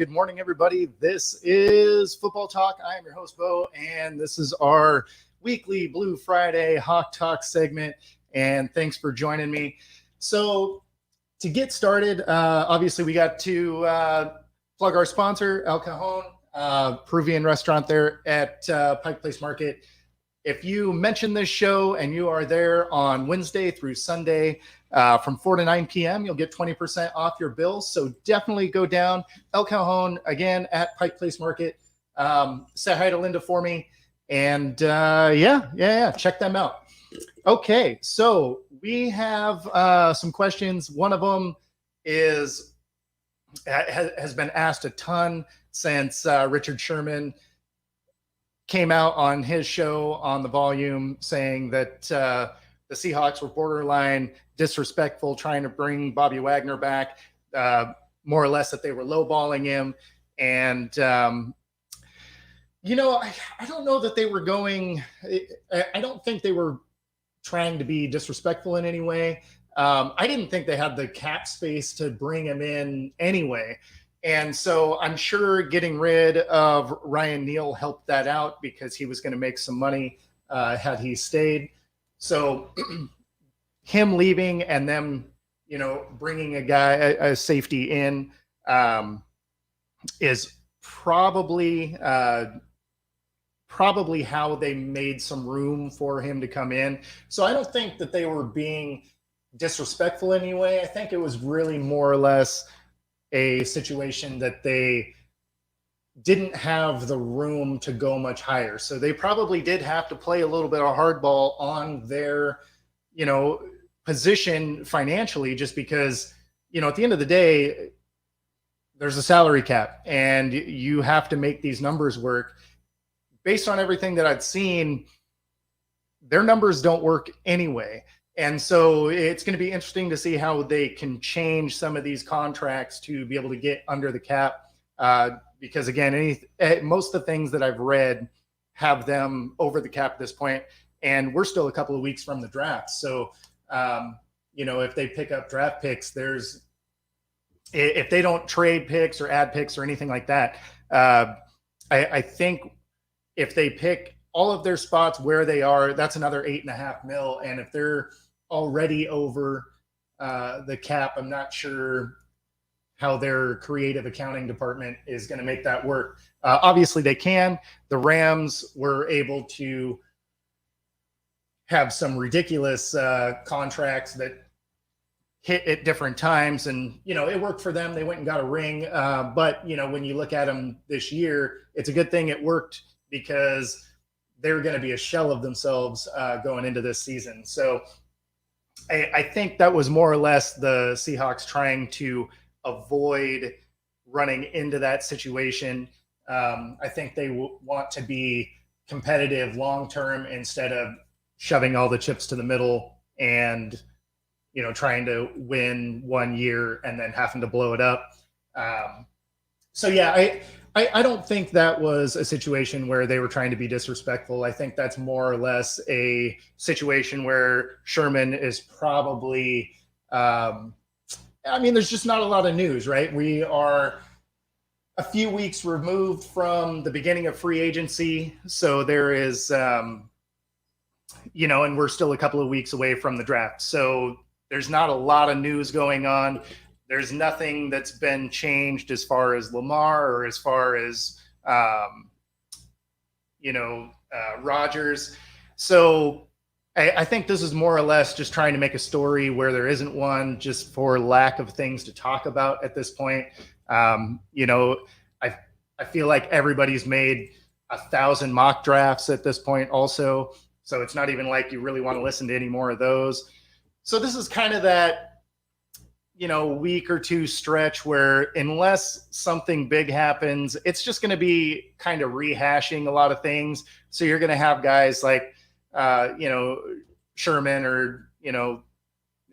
good morning, everybody. This is Football Talk. I am your host, Bo, and this is our weekly Blue Friday Hawk Talk segment, and thanks for joining me. So to get started, obviously we got to plug our sponsor, El Cajon, Peruvian restaurant there at Pike Place Market. If you mention this show and you are there on Wednesday through Sunday from 4 to 9 p.m., you'll get 20% off your bill. So definitely go down. El Cajon, again, at Pike Place Market. Say hi to Linda for me. And check them out. Okay, so we have some questions. One of them has been asked a ton since Richard Sherman came out on his show on the Volume saying that the Seahawks were borderline disrespectful, trying to bring Bobby Wagner back, more or less that they were lowballing him. And, I don't know that they were I don't think they were trying to be disrespectful in any way. I didn't think they had the cap space to bring him in anyway. And so I'm sure getting rid of Ryan Neal helped that out because he was going to make some money had he stayed. So him leaving and them, bringing a safety in is probably how they made some room for him to come in. So I don't think that they were being disrespectful anyway. I think it was really more or less a situation that they didn't have the room to go much higher. So they probably did have to play a little bit of hardball on their, position financially, just because, at the end of the day, there's a salary cap and you have to make these numbers work. Based on everything that I've seen, their numbers don't work anyway. And so it's going to be interesting to see how they can change some of these contracts to be able to get under the cap. Because again, most of the things that I've read have them over the cap at this point, and we're still a couple of weeks from the draft. So, if they pick up draft picks, if they don't trade picks or add picks or anything like that, I think if they pick all of their spots where they are, that's another $8.5 million. And if they're already over the cap, I'm not sure how their creative accounting department is going to make that work. Obviously they can. The Rams were able to have some ridiculous contracts that hit at different times, and it worked for them. They went and got a ring, but when you look at them this year, it's a good thing it worked because they're going to be a shell of themselves going into this season. So I think that was more or less the Seahawks trying to avoid running into that situation. I think they want to be competitive long-term instead of shoving all the chips to the middle and, trying to win 1 year and then having to blow it up. I don't think that was a situation where they were trying to be disrespectful. I think that's more or less a situation where Sherman is probably, there's just not a lot of news, right? We are a few weeks removed from the beginning of free agency. So there is, and we're still a couple of weeks away from the draft. So there's not a lot of news going on. There's nothing that's been changed as far as Lamar or as far as, Rodgers. So I think this is more or less just trying to make a story where there isn't one, just for lack of things to talk about at this point. I feel like everybody's made 1,000 mock drafts at this point also. So it's not even like you really want to listen to any more of those. So this is kind of that, week or two stretch where unless something big happens, it's just going to be kind of rehashing a lot of things. So you're going to have guys like, Sherman or,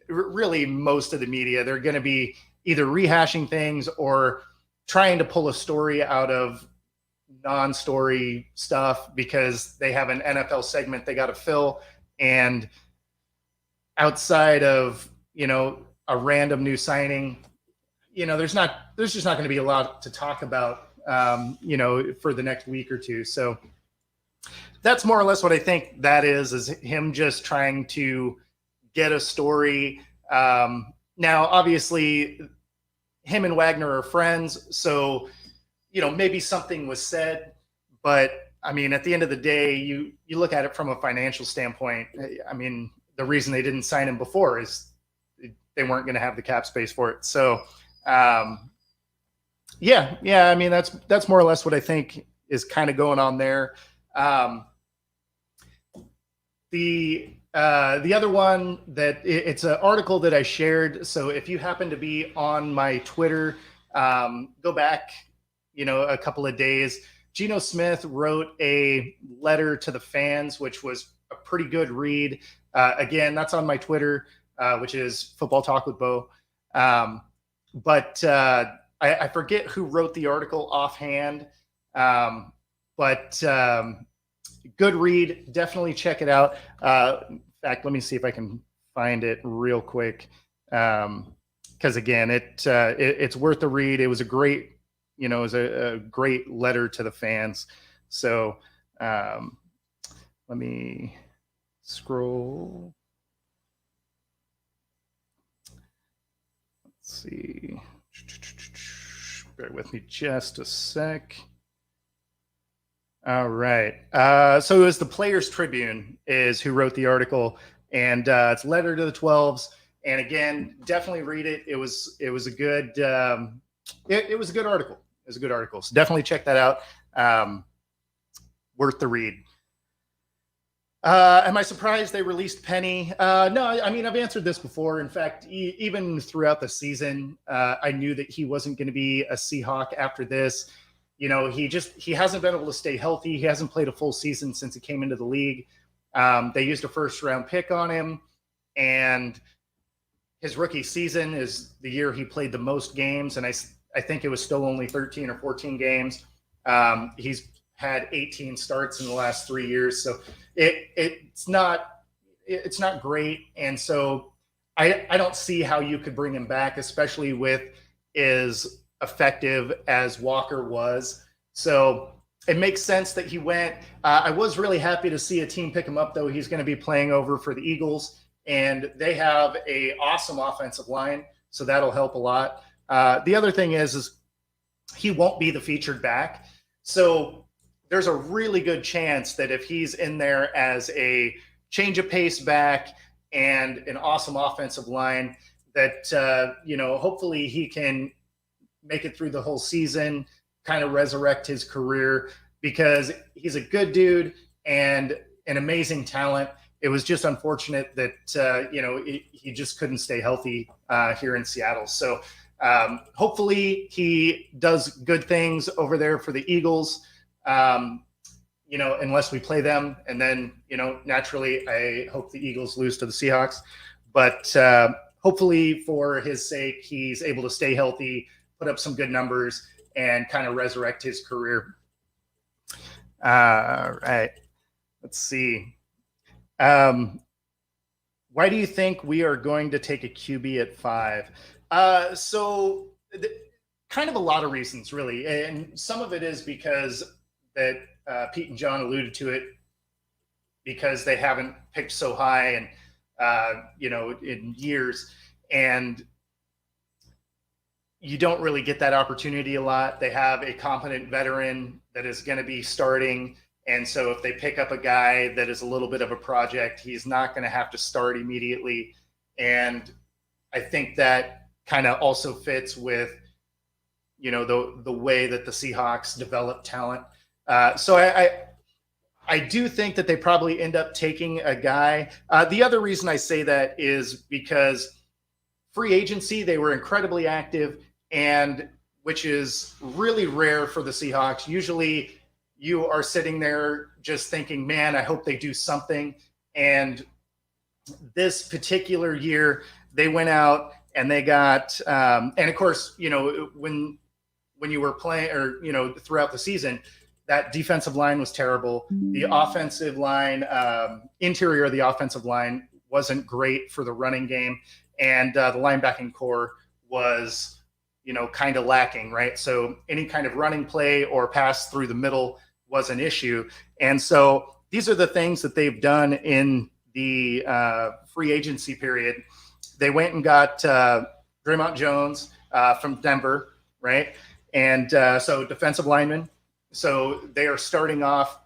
really most of the media, they're going to be either rehashing things or trying to pull a story out of non-story stuff because they have an NFL segment they got to fill. And outside of, a random new signing, there's just not going to be a lot to talk about, for the next week or two. So that's more or less what I think that is him just trying to get a story. Now, obviously, him and Wagner are friends, so maybe something was said, but I mean, at the end of the day, you look at it from a financial standpoint. I mean, the reason they didn't sign him before is they weren't going to have the cap space for it. So, yeah. I mean, that's more or less what I think is kind of going on there. The other one it's an article that I shared. So if you happen to be on my Twitter, go back, a couple of days. Geno Smith wrote a letter to the fans, which was a pretty good read. Again, that's on my Twitter, which is Football Talk with Bo. But I forget who wrote the article offhand. But good read. Definitely check it out. In fact, let me see if I can find it real quick. Because again, it's worth the read. It was a great, it was a great letter to the fans. So let me scroll. Let's see. Bear with me just a sec. All right. So it was the Players Tribune is who wrote the article, and it's letter to the 12s. And again, definitely read it. It was a good it was a good article. It was a good article. So definitely check that out. Worth the read. Am I surprised they released Penny? No, I mean, I've answered this before. In fact, even throughout the season, I knew that he wasn't going to be a Seahawk after this. He hasn't been able to stay healthy. He hasn't played a full season since he came into the league. They used a first-round pick on him, and his rookie season is the year he played the most games, and I think it was still only 13 or 14 games. He's had 18 starts in the last 3 years, so it's not great. And so I don't see how you could bring him back, especially with as effective as Walker was. So it makes sense that he went. I was really happy to see a team pick him up, though. He's going to be playing over for the Eagles, and they have a awesome offensive line, so that'll help a lot. The other thing is he won't be the featured back. So there's a really good chance that if he's in there as a change of pace back and an awesome offensive line, that, hopefully he can make it through the whole season, kind of resurrect his career, because he's a good dude and an amazing talent. It was just unfortunate that, he just couldn't stay healthy here in Seattle. So hopefully he does good things over there for the Eagles, unless we play them. And then, naturally, I hope the Eagles lose to the Seahawks. But hopefully for his sake, he's able to stay healthy, put up some good numbers, and kind of resurrect his career. All right. Let's see. Why do you think we are going to take a QB at 5? Kind of a lot of reasons, really. And some of it is because that Pete and John alluded to it, because they haven't picked so high and, in years. And you don't really get that opportunity a lot. They have a competent veteran that is going to be starting. And so if they pick up a guy that is a little bit of a project, he's not going to have to start immediately. And I think that kind of also fits with, the way that the Seahawks develop talent. So I do think that they probably end up taking a guy. The other reason I say that is because free agency, they were incredibly active, and which is really rare for the Seahawks. Usually you are sitting there just thinking, man, I hope they do something. And this particular year, they went out and they got, and of course, when you were playing, or, throughout the season, that defensive line was terrible. The offensive line, interior of the offensive line wasn't great for the running game. And the linebacking core was kind of lacking, right? So any kind of running play or pass through the middle was an issue. And so these are the things that they've done in the free agency period. They went and got Draymond Jones from Denver, right? And so defensive lineman. So they are starting off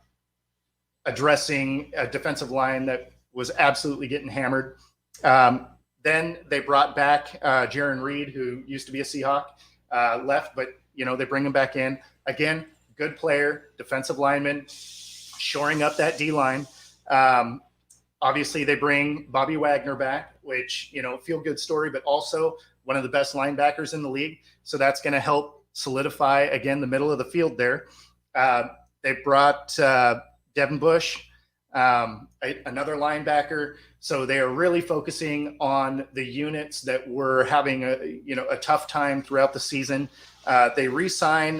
addressing a defensive line that was absolutely getting hammered. Then they brought back Jaron Reed, who used to be a Seahawk, left, but they bring him back in again. Good player, defensive lineman, shoring up that D line. Obviously, they bring Bobby Wagner back, which feel good story, but also one of the best linebackers in the league. So that's going to help solidify again the middle of the field there. They brought Devin Bush, another linebacker. So they are really focusing on the units that were having a tough time throughout the season. They re-sign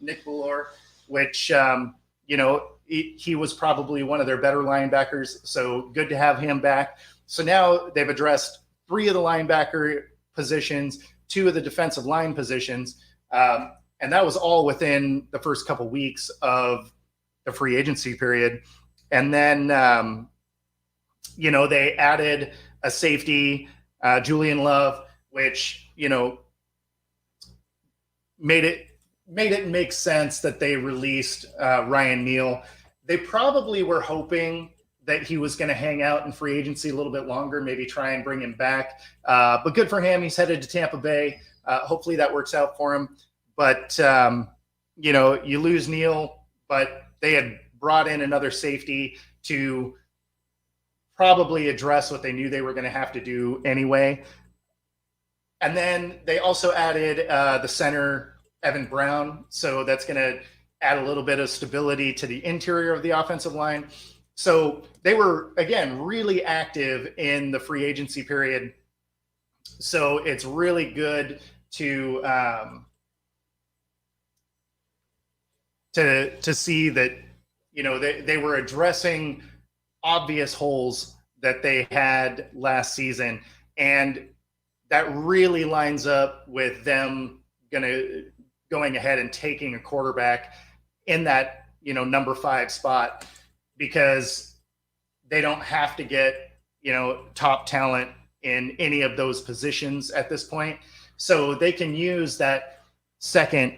Nick Bellore, which he was probably one of their better linebackers. So good to have him back. So now they've addressed 3 of the linebacker positions, 2 of the defensive line positions, and that was all within the first couple weeks of the free agency period. And then, they added a safety, Julian Love, which, made it make sense that they released Ryan Neal. They probably were hoping that he was going to hang out in free agency a little bit longer, maybe try and bring him back. But good for him. He's headed to Tampa Bay. Hopefully that works out for him. But, you lose Neal, but they had brought in another safety to probably address what they knew they were going to have to do anyway. And then they also added the center, Evan Brown. So that's going to add a little bit of stability to the interior of the offensive line. So they were, again, really active in the free agency period. So it's really good to see that, they were addressing obvious holes that they had last season. And that really lines up with them going ahead and taking a quarterback in that, number 5 spot, because they don't have to get, top talent in any of those positions at this point. So they can use that second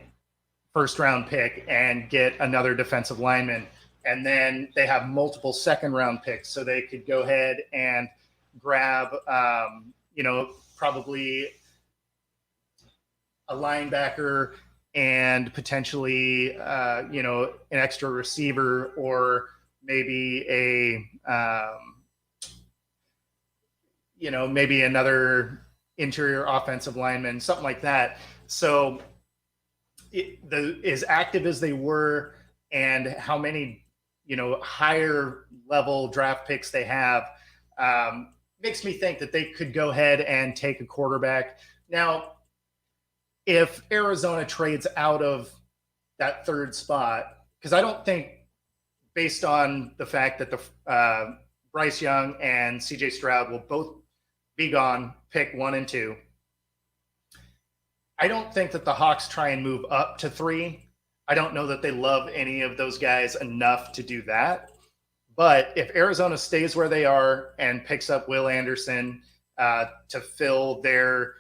first-round pick and get another defensive lineman. And then they have multiple second-round picks, so they could go ahead and grab, probably a linebacker and potentially, an extra receiver, or maybe maybe another interior offensive lineman, something like that. So as active as they were and how many, higher level draft picks they have, makes me think that they could go ahead and take a quarterback. Now, if Arizona trades out of that 3rd spot, because I don't think, based on the fact that the Bryce Young and CJ Stroud will both be gone, pick 1 and 2, I don't think that the Hawks try and move up to 3. I don't know that they love any of those guys enough to do that. But if Arizona stays where they are and picks up Will Anderson to fill their,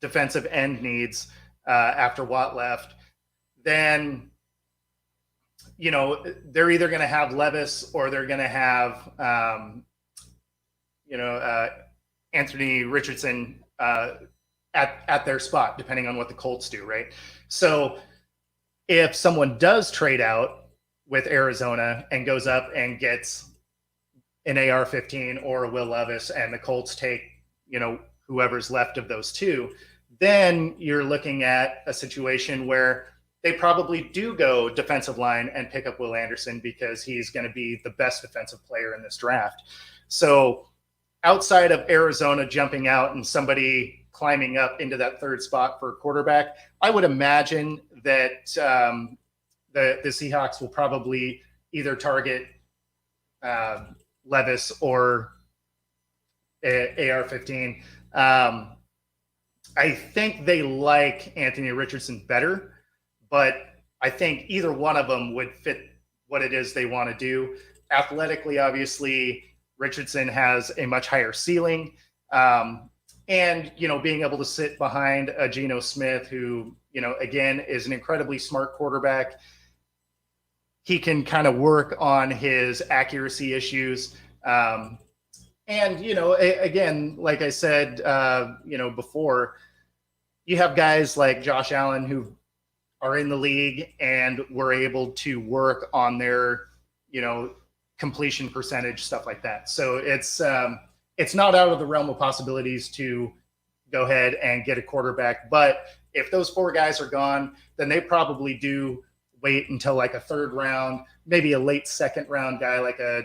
defensive end needs after Watt left, then, they're either going to have Levis or they're going to have, Anthony Richardson at their spot, depending on what the Colts do, right? So if someone does trade out with Arizona and goes up and gets an AR-15 or a Will Levis, and the Colts take, whoever's left of those 2, then you're looking at a situation where they probably do go defensive line and pick up Will Anderson, because he's going to be the best defensive player in this draft. So outside of Arizona jumping out and somebody climbing up into that 3rd spot for a quarterback, I would imagine that the Seahawks will probably either target Levis or AR-15. I think they like Anthony Richardson better, but I think either one of them would fit what it is they want to do. Athletically, obviously, Richardson has a much higher ceiling. And, being able to sit behind a Geno Smith, who, again, is an incredibly smart quarterback. He can kind of work on his accuracy issues. And, again, like I said, before, you have guys like Josh Allen who are in the league and were able to work on their, completion percentage, stuff like that. So it's not out of the realm of possibilities to go ahead and get a quarterback. But if those four guys are gone, then they probably do wait until like a third round, maybe a late second round guy like a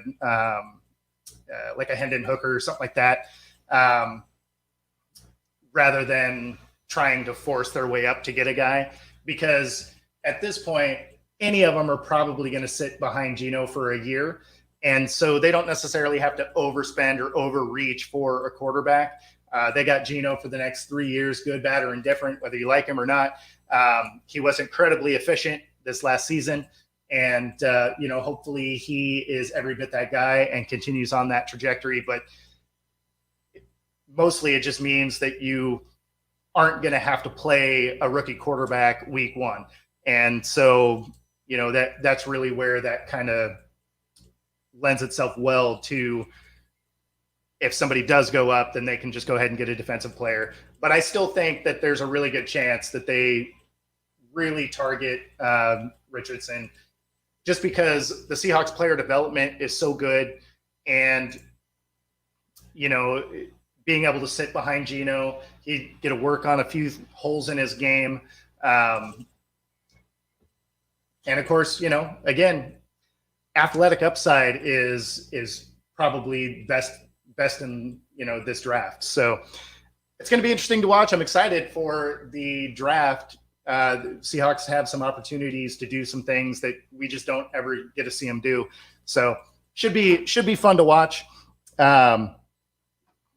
Hendon Hooker or something like that, rather than trying to force their way up to get a guy. Because at this point, any of them are probably going to sit behind Geno for a year. And so they don't necessarily have to overspend or overreach for a quarterback. They got Geno for the next 3 years, good, bad, or indifferent, whether you like him or not. He was incredibly efficient this last season. And, hopefully he is every bit that guy and continues on that trajectory. But mostly it just means that you aren't going to have to play a rookie quarterback week one. And so, that's really where that kind of lends itself well to, if somebody does go up, then they can just go ahead and get a defensive player. But I still think that there's a really good chance that they really target Richardson, just because the Seahawks player development is so good. And, being able to sit behind Geno, he'd get to work on a few holes in his game. And of course, again, athletic upside is probably best in, this draft. So it's going to be interesting to watch. I'm excited for the draft. The Seahawks have some opportunities to do some things that we just don't ever get to see them do. So should be fun to watch.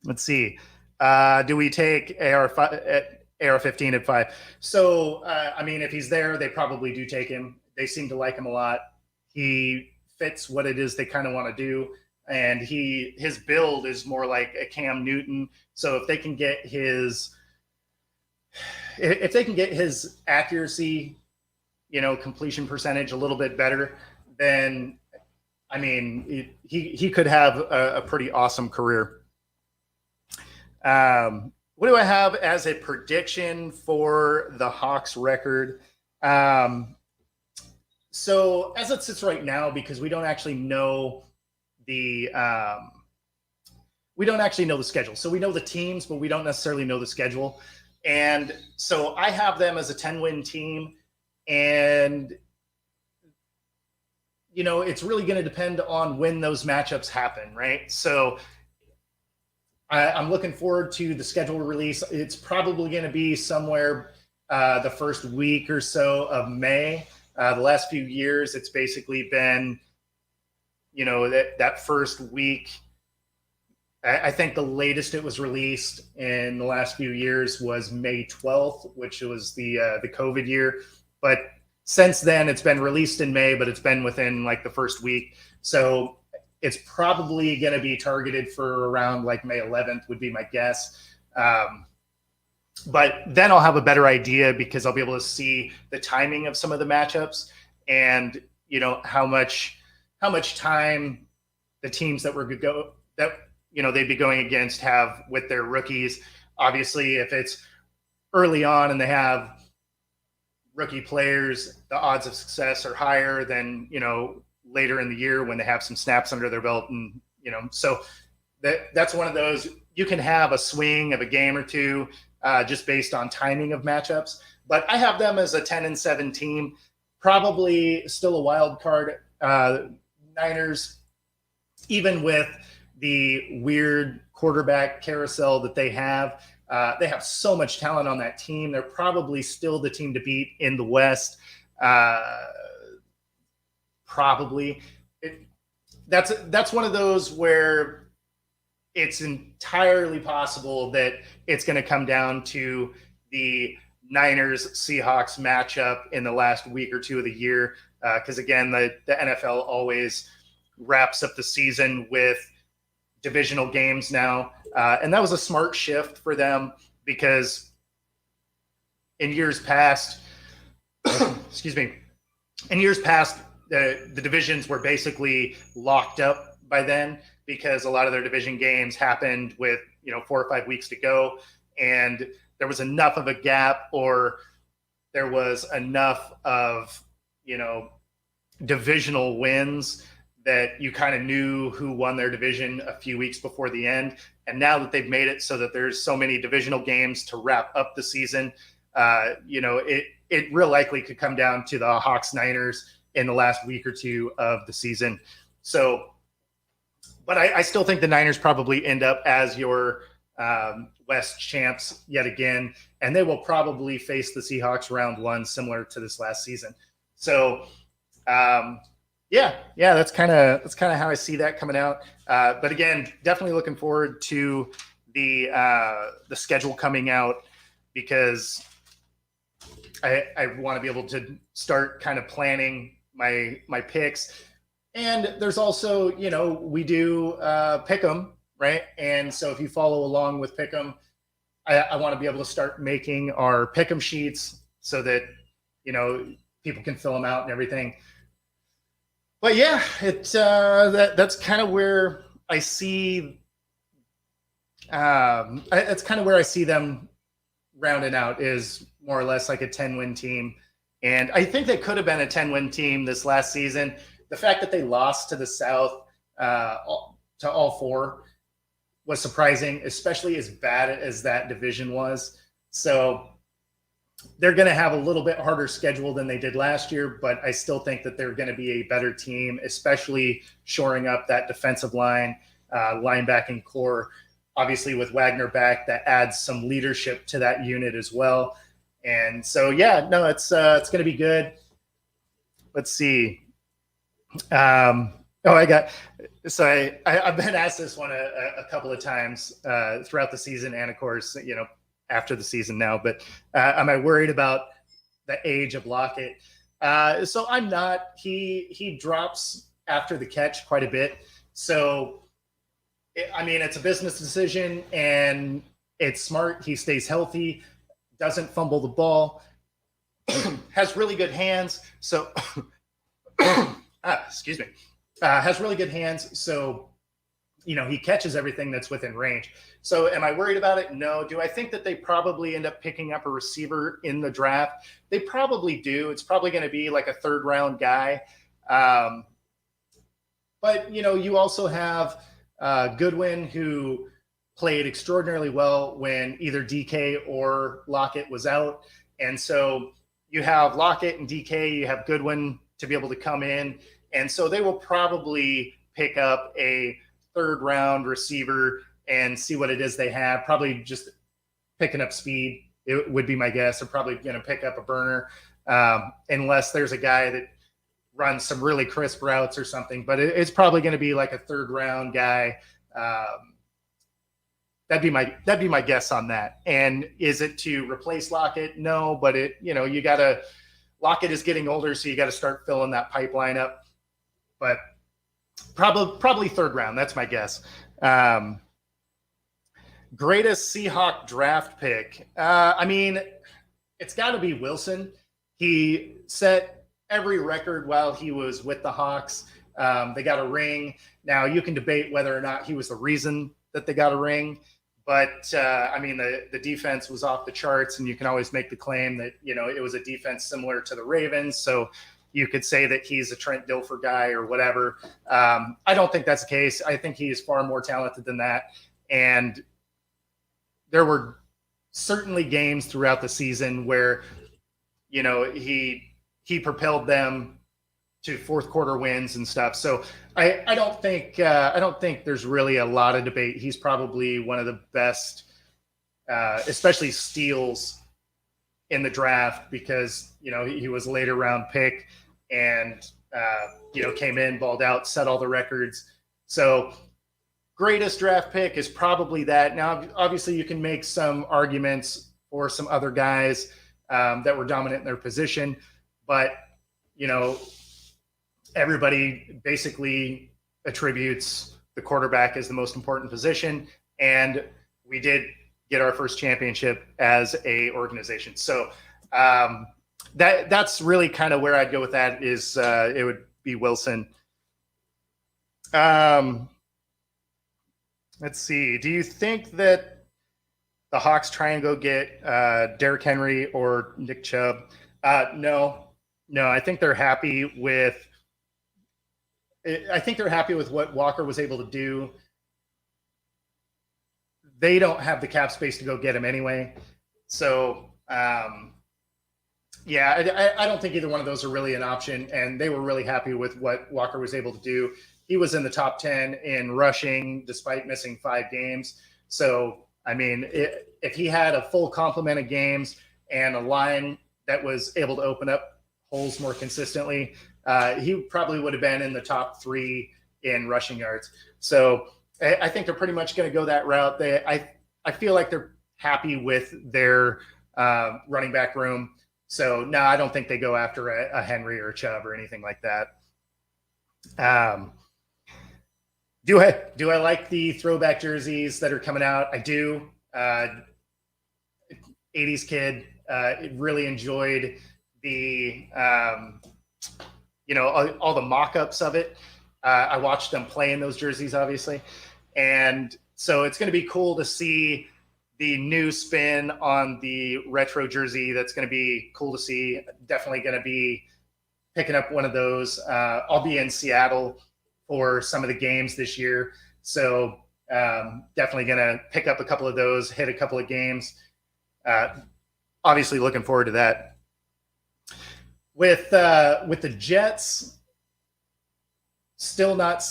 Let's see. Do we take AR-15 at 5? So, if he's there, they probably do take him. They seem to like him a lot. He fits what it is they kind of want to do. And his build is more like a Cam Newton. So if they can get his accuracy, completion percentage a little bit better, then, he could have a pretty awesome career. What do I have as a prediction for the Hawks record? So as it sits right now, because we don't actually know the schedule. So we know the teams, but we don't necessarily know the schedule. And so I have them as a 10-win team. And, it's really going to depend on when those matchups happen, right? So I'm looking forward to the schedule release. It's probably going to be somewhere the first week or so of May. The last few years, it's basically been, that first week. I think the latest it was released in the last few years was May 12th, which was the COVID year. But since then, it's been released in May, but it's been within like the first week. So it's probably going to be targeted for around like May 11th would be my guess. But then I'll have a better idea, because I'll be able to see the timing of some of the matchups and, how much time the teams that they'd be going against have with their rookies. Obviously, if it's early on and they have rookie players, the odds of success are higher than, later in the year when they have some snaps under their belt. And, so that's one of those. You can have a swing of a game or two just based on timing of matchups. But I have them as a 10-7 team, probably still a wild card. Niners, even with the weird quarterback carousel that they have so much talent on that team. They're probably still the team to beat in the West. Probably. That's one of those where it's entirely possible that it's going to come down to the Niners Seahawks matchup in the last week or two of the year. Because again, the NFL always wraps up the season with divisional games now. And that was a smart shift for them because in years past, excuse me, in years past, the divisions were basically locked up by then because a lot of their division games happened with 4 or 5 weeks to go, and there was enough of a gap, or there was enough of divisional wins that you kind of knew who won their division a few weeks before the end. And now that they've made it so that there's so many divisional games to wrap up the season, it real likely could come down to the Hawks Niners in the last week or two of the season. So, but I still think the Niners probably end up as your West champs yet again, and they will probably face the Seahawks round one, similar to this last season. So, yeah, that's kind of how I see that coming out. But again, definitely looking forward to the schedule coming out, because I want to be able to start kind of planning my picks. And there's also, we do Pick'em, right? And so if you follow along with Pick'em, I want to be able to start making our Pick'em sheets so that, people can fill them out and everything. But yeah, that's kind of where I see. That's kind of where I see them rounding out, is more or less like a 10-win team. And I think they could have been a 10-win team this last season. The fact that they lost to the South, to all four, was surprising, especially as bad as that division was. So they're going to have a little bit harder schedule than they did last year, but I still think that they're going to be a better team, especially shoring up that defensive line, linebacking core. Obviously, with Wagner back, that adds some leadership to that unit as well. And so, yeah, no, it's going to be good. Let's see. I've been asked this one a couple of times throughout the season, and of course, after the season now. But am I worried about the age of Lockett? So I'm not. He drops after the catch quite a bit. So it's a business decision, and it's smart. He stays healthy, doesn't fumble the ball, has really good hands. So, excuse me, has really good hands. So, he catches everything that's within range. So am I worried about it? No. Do I think that they probably end up picking up a receiver in the draft? They probably do. It's probably going to be like a 3rd round guy. But, you also have Goodwin, who played extraordinarily well when either DK or Lockett was out. And so you have Lockett and DK, you have Goodwin to be able to come in. And so they will probably pick up a 3rd round receiver and see what it is they have. Probably just picking up speed, it would be my guess. They're probably going to pick up a burner, unless there's a guy that runs some really crisp routes or something. But it's probably going to be like a 3rd round guy. That'd be my guess on that. And is it to replace Lockett? No, but Lockett is getting older, so you got to start filling that pipeline up. But probably 3rd round. That's my guess. Greatest Seahawk draft pick. It's got to be Wilson. He set every record while he was with the Hawks. They got a ring. Now, you can debate whether or not he was the reason that they got a ring. But, the defense was off the charts, and you can always make the claim that, it was a defense similar to the Ravens. So you could say that he's a Trent Dilfer guy or whatever. I don't think that's the case. I think he is far more talented than that. And there were certainly games throughout the season where, he propelled them to 4th quarter wins and stuff. So I don't think there's really a lot of debate. He's probably one of the best, especially steals in the draft, because, he was a later round pick and, came in, balled out, set all the records. So greatest draft pick is probably that. Now, obviously, you can make some arguments for some other guys that were dominant in their position, but you know, everybody basically attributes the quarterback as the most important position, and we did get our first championship as a organization. So that's really kind of where I'd go with that. Is it would be Wilson. Let's see. Do you think that the Hawks try and go get Derrick Henry or Nick Chubb? No. I think they're happy with. I think they're happy with what Walker was able to do. They don't have the cap space to go get him anyway. So, yeah, I don't think either one of those are really an option. And they were really happy with what Walker was able to do. He was in the top 10 in rushing despite missing 5 games. So, I mean, if he had a full complement of games and a line that was able to open up holes more consistently, he probably would have been in the top 3 in rushing yards. So I think they're pretty much going to go that route. I feel like they're happy with their running back room. So no, I don't think they go after a Henry or a Chubb or anything like that. Do I like the throwback jerseys that are coming out? I do. 80s kid, really enjoyed the all the mock-ups of it. I watched them play in those jerseys, obviously, and so it's going to be cool to see the new spin on the retro jersey. That's going to be cool to see. Definitely going to be picking up one of those. I'll be in Seattle for some of the games this year, so definitely going to pick up a couple of those, hit a couple of games. Obviously looking forward to that. With the Jets still not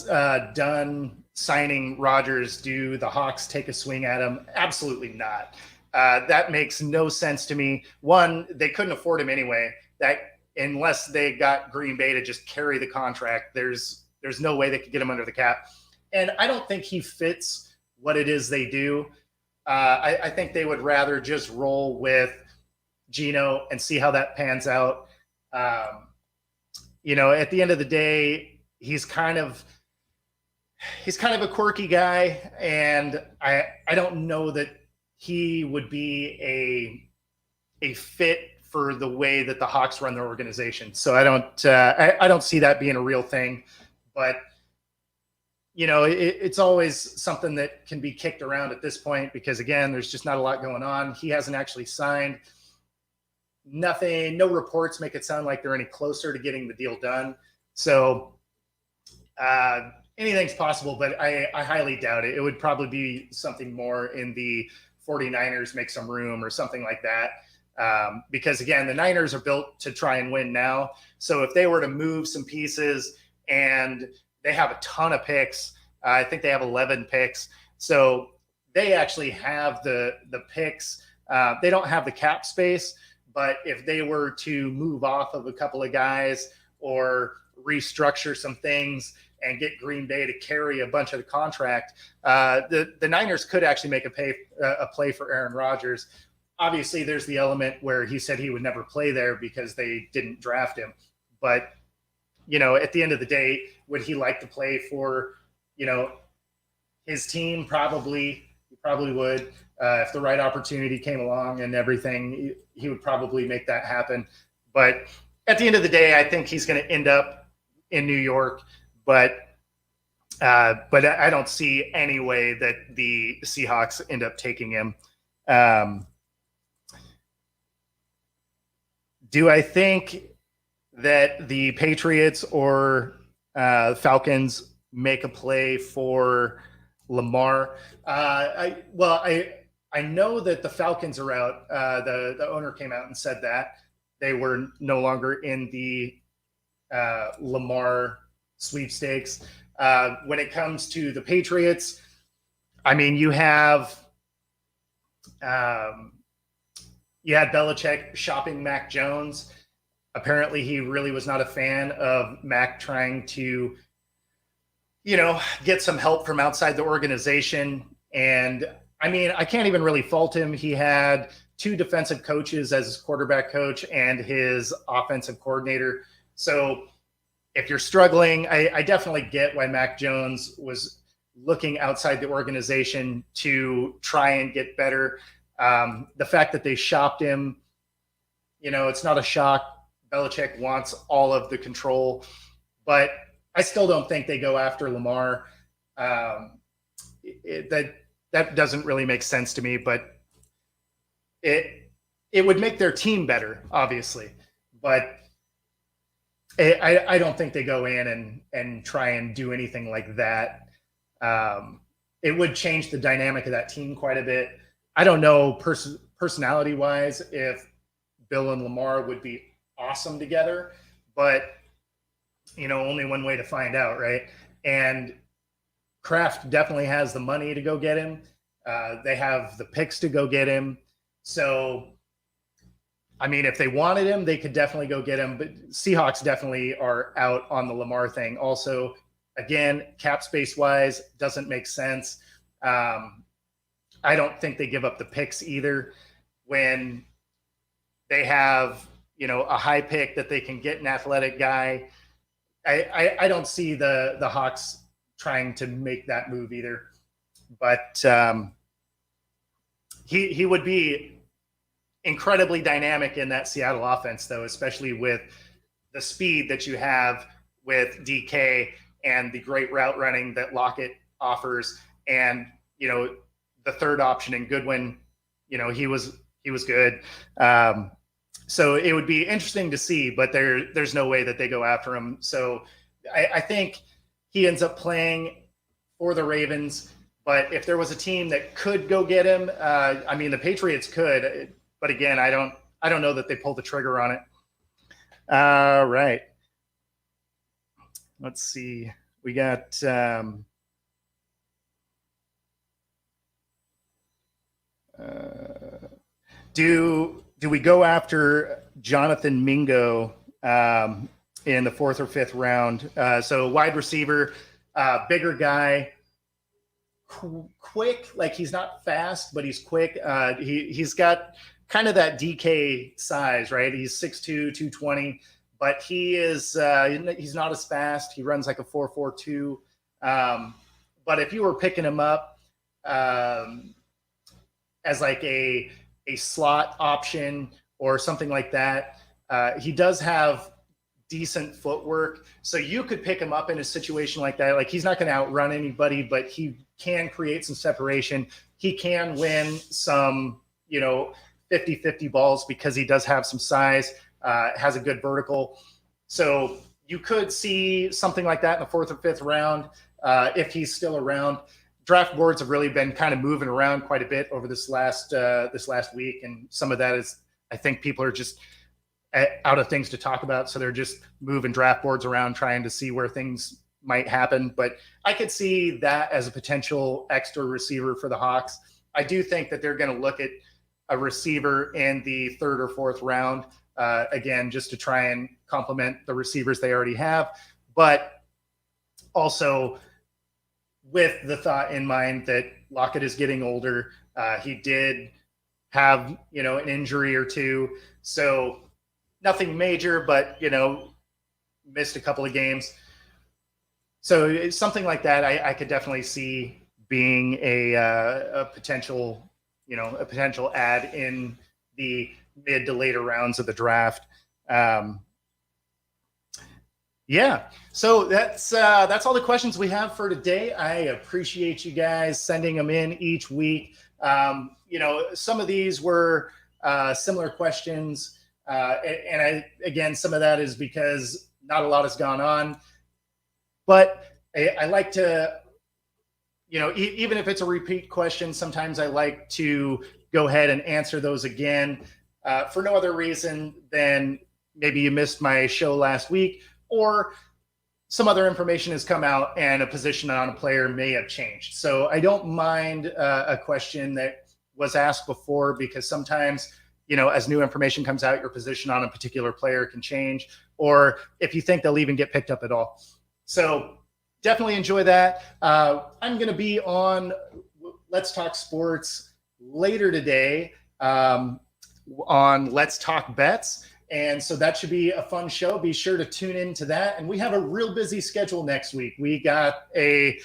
done signing Rodgers, do the Hawks take a swing at him? Absolutely not. That makes no sense to me. One, they couldn't afford him anyway. That unless they got Green Bay to just carry the contract, there's no way they could get him under the cap. And I don't think he fits what it is they do. I think they would rather just roll with Geno and see how that pans out. At the end of the day, he's kind of a quirky guy, and I don't know that he would be a fit for the way that the Hawks run their organization. So I don't see that being a real thing. But it's always something that can be kicked around at this point because, again, there's just not a lot going on. He hasn't actually signed. Nothing, no reports make it sound like they're any closer to getting the deal done. So anything's possible, but I highly doubt it. It would probably be something more in the 49ers make some room or something like that. Because, again, the Niners are built to try and win now. So if they were to move some pieces, and they have a ton of picks, I think they have 11 picks. So they actually have the picks. They don't have the cap space. But if they were to move off of a couple of guys or restructure some things and get Green Bay to carry a bunch of the contract, the Niners could actually make a play for Aaron Rodgers. Obviously, there's the element where he said he would never play there because they didn't draft him. But, at the end of the day, would he like to play for, his team? Probably. He probably would. If the right opportunity came along and everything, he would probably make that happen. But at the end of the day, I think he's going to end up in New York. But I don't see any way that the Seahawks end up taking him. Do I think that the Patriots or Falcons make a play for Lamar? I know that the Falcons are out. The owner came out and said that they were no longer in the Lamar sweepstakes. When it comes to the Patriots, I mean, you had Belichick shopping Mac Jones. Apparently, he really was not a fan of Mac trying to get some help from outside the organization. And I mean, I can't even really fault him. He had two defensive coaches as his quarterback coach and his offensive coordinator. So if you're struggling, I definitely get why Mac Jones was looking outside the organization to try and get better. The fact that they shopped him, it's not a shock. Belichick wants all of the control, but I still don't think they go after Lamar. That doesn't really make sense to me, but it would make their team better, obviously. But I don't think they go in and try and do anything like that. It would change the dynamic of that team quite a bit. I don't know personality wise if Bill and Lamar would be awesome together, but only one way to find out, right? And Kraft definitely has the money to go get him. They have the picks to go get him. So, I mean, if they wanted him, they could definitely go get him. But Seahawks definitely are out on the Lamar thing. Also, again, cap space wise, doesn't make sense. I don't think they give up the picks either when they have, a high pick that they can get an athletic guy. I don't see the Hawks trying to make that move either. But he would be incredibly dynamic in that Seattle offense, though, especially with the speed that you have with DK and the great route running that Lockett offers, and the third option in Goodwin, he was good. So it would be interesting to see, but there's no way that they go after him. So I think he ends up playing for the Ravens. But if there was a team that could go get him, I mean, the Patriots could. But again, I don't know that they pull the trigger on it. All right. Let's see. We got do we go after Jonathan Mingo in the 4th or 5th round? So wide receiver, bigger guy, quick. Like, he's not fast, but he's quick. He's got kind of that DK size, right? He's 6'2", 220, but he's not as fast. He runs like a 4.42. But if you were picking him up as like a slot option or something like that, he does have decent footwork. So you could pick him up in a situation like that. Like, he's not going to outrun anybody, but he can create some separation. He can win some, 50-50 balls because he does have some size, has a good vertical. So you could see something like that in the 4th or 5th round if he's still around. Draft boards have really been kind of moving around quite a bit over this last week, and some of that is, I think, people are just out of things to talk about, so they're just moving draft boards around trying to see where things might happen. But I could see that as a potential extra receiver for the Hawks. I do think that they're going to look at a receiver in the 3rd or 4th round, again, just to try and complement the receivers they already have, but also with the thought in mind that Lockett is getting older. He did have, an injury or two. So nothing major, but, missed a couple of games. So something like that, I could definitely see being a potential add in the mid to later rounds of the draft. Yeah, so that's all the questions we have for today. I appreciate you guys sending them in each week. Some of these were similar questions, and some of that is because not a lot has gone on. But I like to, even if it's a repeat question, sometimes I like to go ahead and answer those again for no other reason than maybe you missed my show last week, or some other information has come out and a position on a player may have changed. So I don't mind a question that was asked before, because sometimes, as new information comes out, your position on a particular player can change, or if you think they'll even get picked up at all. So definitely enjoy that. I'm going to be on Let's Talk Sports later today on Let's Talk Bets. And so that should be a fun show. Be sure to tune into that. And we have a real busy schedule next week. We got a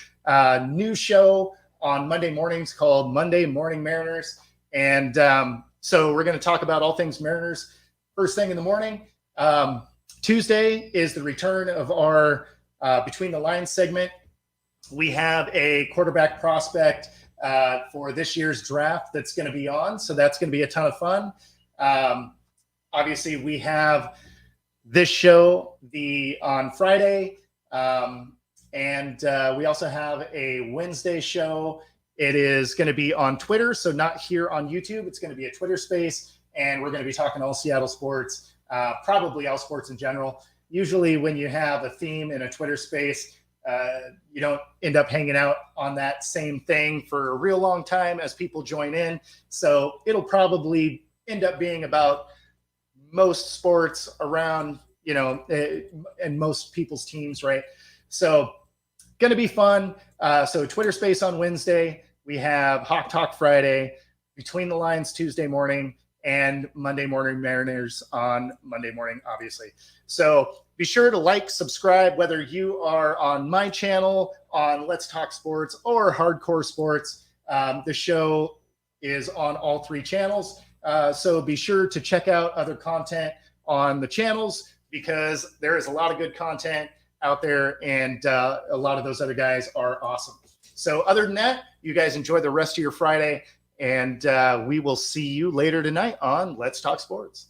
new show on Monday mornings called Monday Morning Mariners. And so we're going to talk about all things Mariners first thing in the morning. Tuesday is the return of our Between the Lines segment. We have a quarterback prospect for this year's draft that's going to be on. So that's going to be a ton of fun. Obviously, we have this show on Friday, and we also have a Wednesday show. It is going to be on Twitter, so not here on YouTube. It's going to be a Twitter space, and we're going to be talking all Seattle sports, probably all sports in general. Usually when you have a theme in a Twitter space, you don't end up hanging out on that same thing for a real long time as people join in. So it'll probably end up being about most sports around, and most people's teams, right? So going to be fun. So Twitter space on Wednesday. We have Hawk Talk Friday, Between the Lines Tuesday morning, and Monday Morning Mariners on Monday morning, obviously. So be sure to like, subscribe, whether you are on my channel, on Let's Talk Sports, or Hardcore Sports. The show is on all three channels. So be sure to check out other content on the channels, because there is a lot of good content out there, and a lot of those other guys are awesome. So other than that, you guys enjoy the rest of your Friday, and we will see you later tonight on Let's Talk Sports.